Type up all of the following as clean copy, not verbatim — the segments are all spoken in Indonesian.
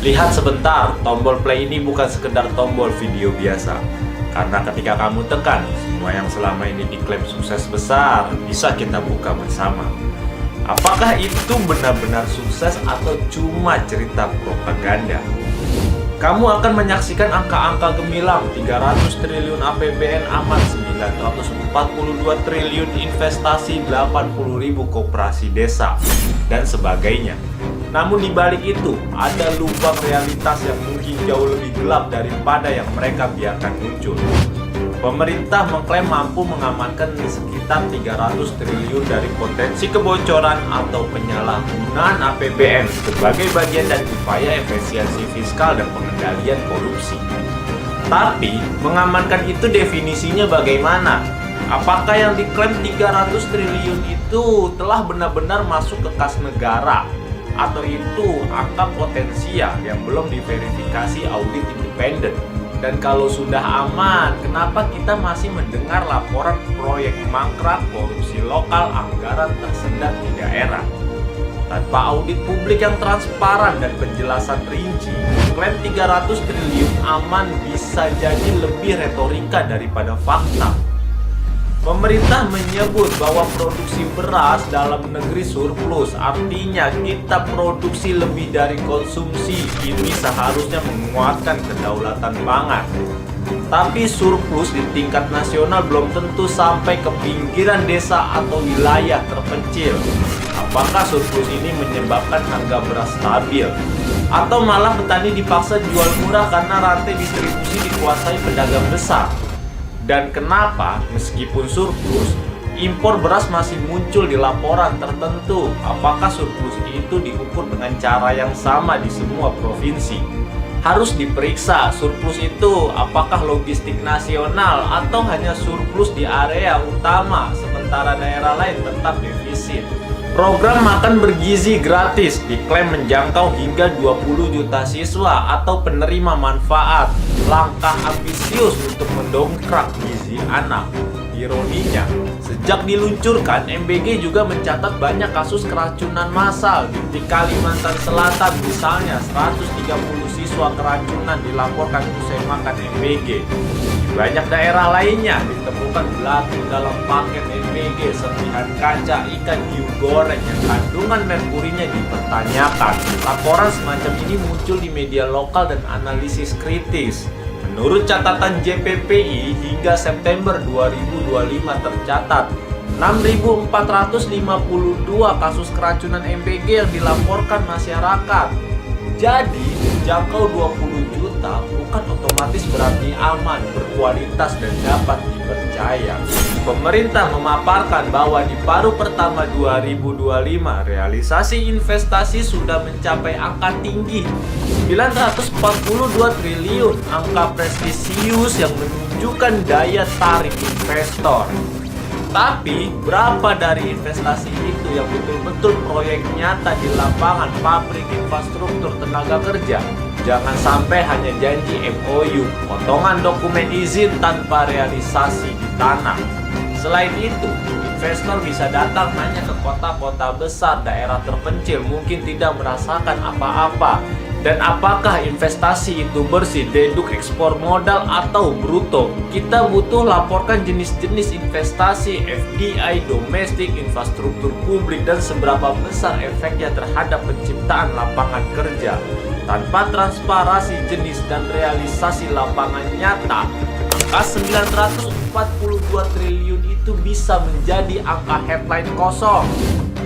Lihat sebentar, tombol play ini bukan sekedar tombol video biasa. Karena ketika kamu tekan, semua yang selama ini diklaim sukses besar bisa kita buka bersama. Apakah itu benar-benar sukses atau cuma cerita propaganda? Kamu akan menyaksikan angka-angka gemilang 300 triliun APBN aman 942 triliun investasi 80.000 koperasi desa dan sebagainya. Namun di balik itu ada lubang realitas yang mungkin jauh lebih gelap daripada yang mereka biarkan muncul. Pemerintah mengklaim mampu mengamankan sekitar 300 triliun dari potensi kebocoran atau penyalahgunaan APBN sebagai bagian dari upaya efisiensi fiskal dan pengendalian korupsi. Tapi, mengamankan itu definisinya bagaimana? Apakah yang diklaim 300 triliun itu telah benar-benar masuk ke kas negara? Atau itu angka potensial yang belum diverifikasi audit independen? Dan kalau sudah aman, kenapa kita masih mendengar laporan proyek mangkrak, korupsi lokal, anggaran tersendat di daerah? Tanpa audit publik yang transparan dan penjelasan rinci, klaim 300 triliun aman bisa jadi lebih retorika daripada fakta. Pemerintah menyebut bahwa produksi beras dalam negeri surplus, artinya kita produksi lebih dari konsumsi. Ini seharusnya menguatkan kedaulatan pangan. Tapi surplus di tingkat nasional belum tentu sampai ke pinggiran desa atau wilayah terpencil. Apakah surplus ini menyebabkan harga beras stabil? Atau malah petani dipaksa jual murah karena rantai distribusi dikuasai pedagang besar? Dan kenapa meskipun surplus, impor beras masih muncul di laporan tertentu? Apakah surplus itu diukur dengan cara yang sama di semua provinsi? Harus diperiksa surplus itu apakah logistik nasional atau hanya surplus di area utama, sementara daerah lain tetap defisit. Program makan bergizi gratis diklaim menjangkau hingga 20 juta siswa atau penerima manfaat. Langkah ambisius untuk mendongkrak gizi anak. Ironinya, sejak diluncurkan, MBG juga mencatat banyak kasus keracunan massal. Di Kalimantan Selatan misalnya, 130 siswa keracunan dilaporkan usai makan MBG. Di banyak daerah lainnya ditemukan belatung dalam paket MBG, serpihan kaca, ikan hiu goreng yang kandungan merkurinya dipertanyakan. Laporan semacam ini muncul di media lokal dan analisis kritis. Menurut catatan JPPI, hingga September 2025 tercatat 6.452 kasus keracunan MBG yang dilaporkan masyarakat. Jadi, jangkau 20 juta bukan otomatis berarti aman, berkualitas, dan dapat dipercaya. Pemerintah memaparkan bahwa di paruh pertama 2025, realisasi investasi sudah mencapai angka tinggi 942 triliun, angka prestisius yang menunjukkan daya tarik investor. Tapi, berapa dari investasi itu yang betul-betul proyek nyata di lapangan, pabrik, infrastruktur, tenaga kerja? Jangan sampai hanya janji MOU, potongan dokumen izin tanpa realisasi di tanah. Selain itu, investor bisa datang hanya ke kota-kota besar, daerah terpencil, mungkin tidak merasakan apa-apa. Dan apakah investasi itu bersih, deduk ekspor modal atau bruto? Kita butuh laporkan jenis-jenis investasi, FDI, domestik, infrastruktur publik, dan seberapa besar efeknya terhadap penciptaan lapangan kerja. Tanpa transparansi jenis dan realisasi lapangan nyata, angka 942 triliun itu bisa menjadi angka headline kosong.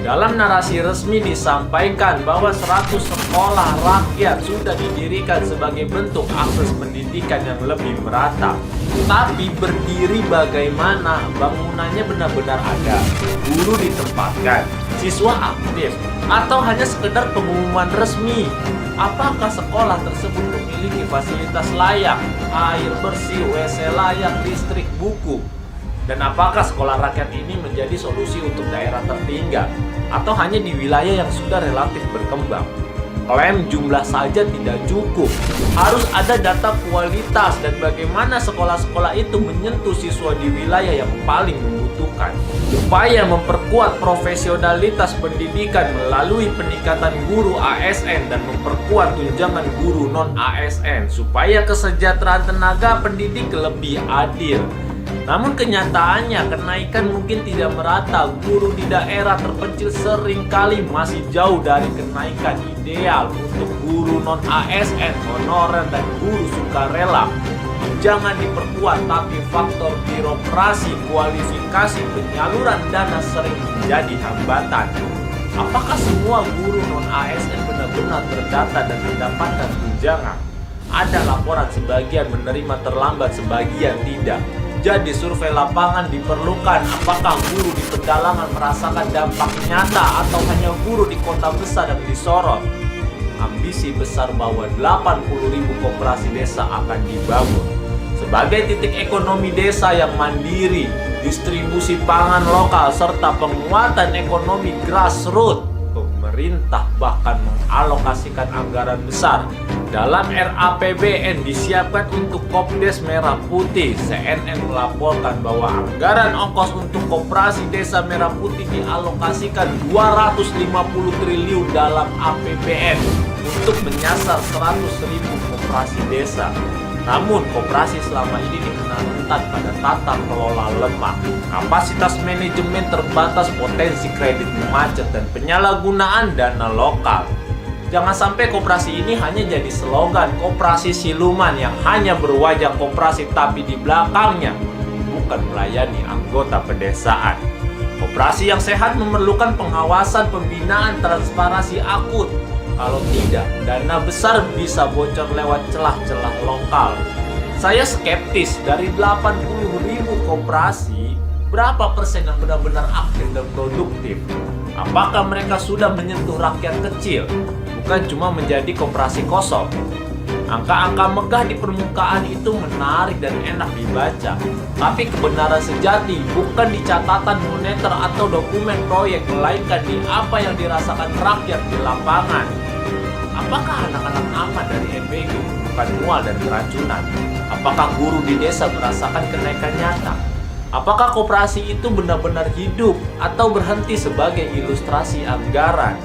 Dalam narasi resmi disampaikan bahwa 100 sekolah rakyat sudah didirikan sebagai bentuk akses pendidikan yang lebih merata. Tapi berdiri bagaimana? Bangunannya benar-benar ada, guru ditempatkan, siswa aktif, atau hanya sekedar pengumuman resmi? Apakah sekolah tersebut memiliki fasilitas layak, air bersih, WC layak, listrik, buku? Dan apakah sekolah rakyat ini menjadi solusi untuk daerah tertinggal atau hanya di wilayah yang sudah relatif berkembang? Klaim jumlah saja tidak cukup. Harus ada data kualitas dan bagaimana sekolah-sekolah itu menyentuh siswa di wilayah yang paling membutuhkan. Upaya memperkuat profesionalitas pendidikan melalui peningkatan guru ASN dan memperkuat tunjangan guru non-ASN supaya kesejahteraan tenaga pendidik lebih adil. Namun kenyataannya kenaikan mungkin tidak merata. Guru di daerah terpencil seringkali masih jauh dari kenaikan ideal untuk guru non-ASN, honorer, dan guru sukarela. Jangan diperkuat, tapi faktor birokrasi, kualifikasi, penyaluran dana sering menjadi hambatan. Apakah semua guru non-ASN benar-benar terdata dan mendapatkan tunjangan? Ada laporan sebagian menerima terlambat, sebagian tidak. Jadi survei lapangan diperlukan. Apakah guru di pedalaman merasakan dampak nyata atau hanya guru di kota besar yang disorot? Ambisi besar bahwa 80.000 koperasi desa akan dibangun sebagai titik ekonomi desa yang mandiri, distribusi pangan lokal, serta penguatan ekonomi grassroots. Pemerintah bahkan mengalokasikan anggaran besar dalam RAPBN disiapkan untuk Kopdes Merah Putih. CNN melaporkan bahwa anggaran ongkos untuk koperasi desa Merah Putih dialokasikan 250 triliun dalam APBN untuk menyasar 100.000 koperasi desa. Namun, koperasi selama ini dikenal rentan pada tata kelola lemah, kapasitas manajemen terbatas, potensi kredit macet, dan penyalahgunaan dana lokal. Jangan sampai koperasi ini hanya jadi slogan koperasi siluman yang hanya berwajah koperasi tapi di belakangnya bukan melayani anggota pedesaan. Koperasi yang sehat memerlukan pengawasan, pembinaan, transparansi akut. Kalau tidak, dana besar bisa bocor lewat celah-celah lokal. Saya skeptis, dari 80.000 koperasi, berapa persen yang benar-benar aktif dan produktif? Apakah mereka sudah menyentuh rakyat kecil, bukan cuma menjadi koperasi kosong? Angka-angka megah di permukaan itu menarik dan enak dibaca, tapi kebenaran sejati bukan di catatan moneter atau dokumen proyek, melainkan di apa yang dirasakan rakyat di lapangan. Apakah anak-anak aman dari MBG, bukan mual dan keracunan? Apakah guru di desa merasakan kenaikan nyata? Apakah koperasi itu benar-benar hidup atau berhenti sebagai ilustrasi anggaran?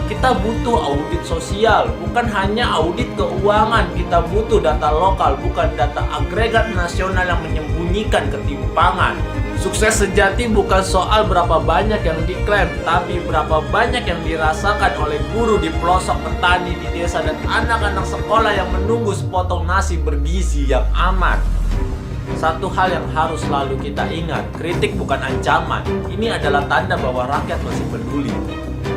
Kita butuh audit sosial, bukan hanya audit keuangan. Kita butuh data lokal, bukan data agregat nasional yang menyembunyikan ketimpangan. Sukses sejati bukan soal berapa banyak yang diklaim, tapi berapa banyak yang dirasakan oleh guru di pelosok, petani di desa, dan anak-anak sekolah yang menunggu sepotong nasi bergizi yang aman. Satu hal yang harus selalu kita ingat, kritik bukan ancaman. Ini adalah tanda bahwa rakyat masih peduli.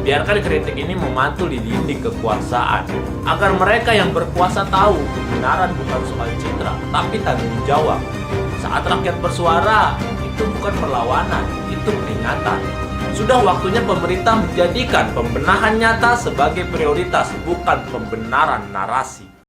Biarkan kritik ini memantul di dinding kekuasaan, agar mereka yang berkuasa tahu kebenaran bukan soal citra, tapi tanggung jawab. Saat rakyat bersuara, itu bukan perlawanan, itu peringatan. Sudah waktunya pemerintah menjadikan pembenahan nyata sebagai prioritas, bukan pembenaran narasi.